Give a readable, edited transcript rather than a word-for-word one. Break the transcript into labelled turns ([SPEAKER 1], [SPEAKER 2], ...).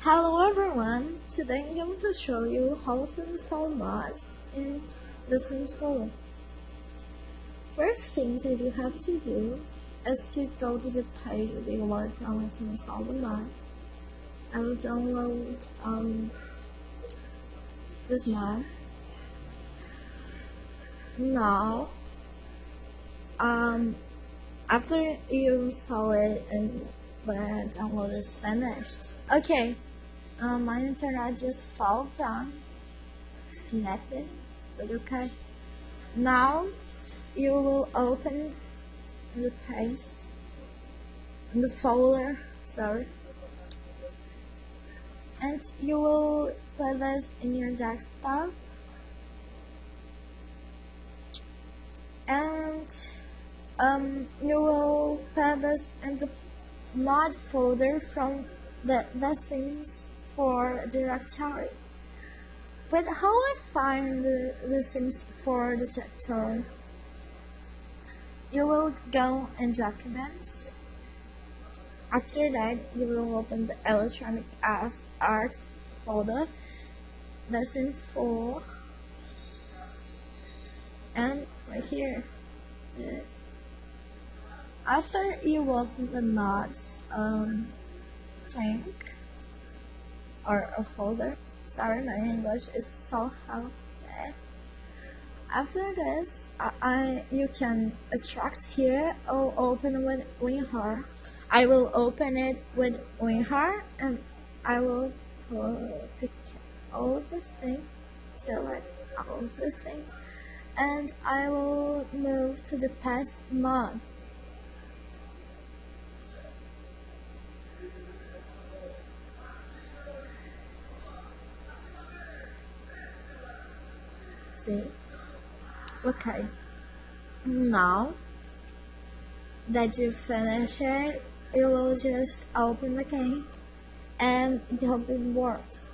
[SPEAKER 1] Hello everyone, today I'm going to show you how to install mods in The Sims 4. First thing that you have to do is to go to the page where you are going to install the mod. I will download this mod. Now, after you install it and the download is finished, okay. My internet just fell down, disconnected, but okay. Now you will open the paste in the folder, and you will put this in your desktop, and you will put this in the mod folder from the Sims for directory. But how I find the Sims 4 detector? You will go in Documents. After that, you will open the Electronic Arts folder, the Sims 4, and right here it is. After you open the mods thing or a folder, sorry, my English is so bad. After this, you can extract here or open with WinRAR. I will open it with WinRAR, and I will pick all of these things, select all of these things, and I will move to the past mod. See? Okay. Now that you finish it, you will just open the game and it will be works.